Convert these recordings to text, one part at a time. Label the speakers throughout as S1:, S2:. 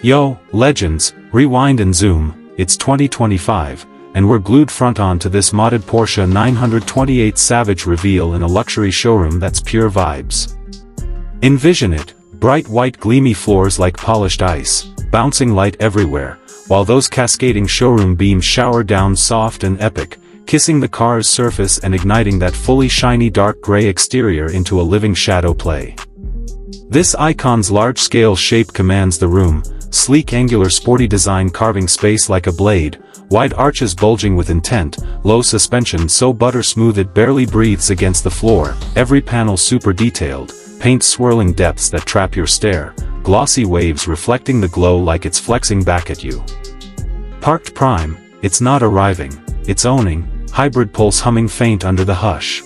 S1: Yo, legends, rewind and zoom, it's 2025, and we're glued front on to this modded Porsche 928 Savage reveal in a luxury showroom that's pure vibes. Envision it, bright white gleamy floors like polished ice, bouncing light everywhere, while those cascading showroom beams shower down soft and epic, kissing the car's surface and igniting that fully shiny dark gray exterior into a living shadow play. This icon's large-scale shape commands the room, sleek angular sporty design carving space like a blade, wide arches bulging with intent, low suspension so butter-smooth it barely breathes against the floor, every panel super detailed, paint swirling depths that trap your stare, glossy waves reflecting the glow like it's flexing back at you. Parked prime, it's not arriving, it's owning, hybrid pulse humming faint under the hush.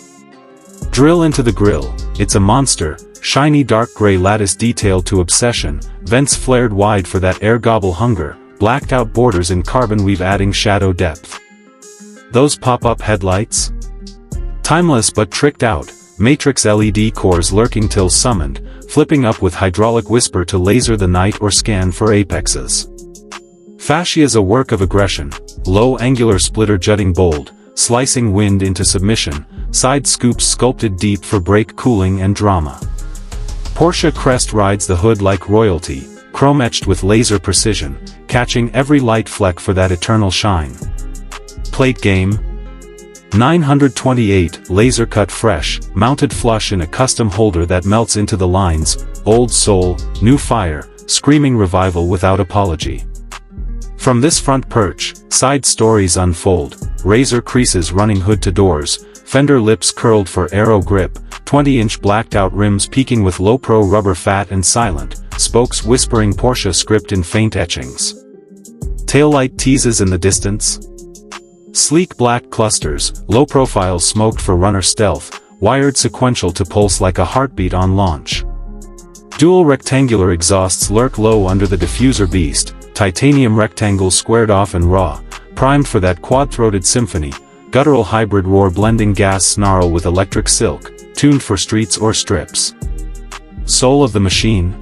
S1: Drill into the grille, it's a monster, shiny dark gray lattice detail to obsession, vents flared wide for that air gobble hunger, blacked out borders in carbon weave adding shadow depth. Those pop-up headlights? Timeless but tricked out, matrix LED cores lurking till summoned, flipping up with hydraulic whisper to laser the night or scan for apexes. Fascia's a work of aggression, low angular splitter jutting bold, slicing wind into submission, side scoops sculpted deep for brake cooling and drama. Porsche crest rides the hood like royalty, chrome-etched with laser precision, catching every light fleck for that eternal shine. Plate game? 928, laser cut fresh, mounted flush in a custom holder that melts into the lines, old soul, new fire, screaming revival without apology. From this front perch, side stories unfold, razor creases running hood to doors, fender lips curled for aero grip, 20-inch blacked-out rims peaking with low-pro rubber fat and silent, spokes whispering Porsche script in faint etchings. Taillight teases in the distance. Sleek black clusters, low-profile smoked for runner stealth, wired sequential to pulse like a heartbeat on launch. Dual rectangular exhausts lurk low under the diffuser beast, titanium rectangles squared off and raw, primed for that quad-throated symphony, guttural hybrid roar blending gas snarl with electric silk, tuned for streets or strips. Soul of the machine?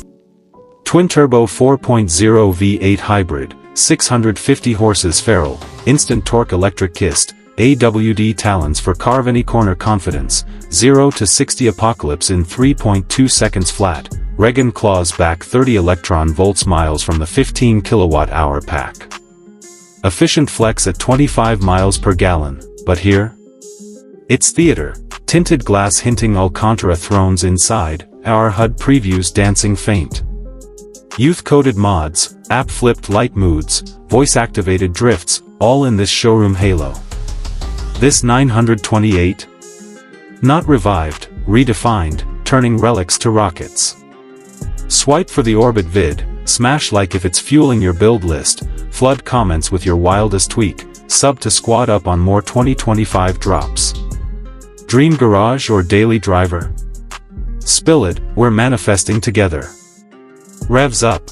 S1: Twin-turbo 4.0 V8 hybrid, 650 horses feral, instant torque electric kissed, AWD talons for carve any corner confidence, 0 to 60 apocalypse in 3.2 seconds flat, Regan claws back 30 electron-volts miles from the 15 kilowatt-hour pack. Efficient flex at 25 miles per gallon, but here? It's theater, tinted glass hinting Alcantara thrones inside, our HUD previews dancing faint. Youth-coded mods, app-flipped light moods, voice-activated drifts, all in this showroom halo. This 928? Not revived, redefined, turning relics to rockets. Swipe for the orbit vid, smash like if it's fueling your build list, flood comments with your wildest tweak, sub to squad up on more 2025 drops. Dream garage or daily driver? Spill it, we're manifesting together. Revs up.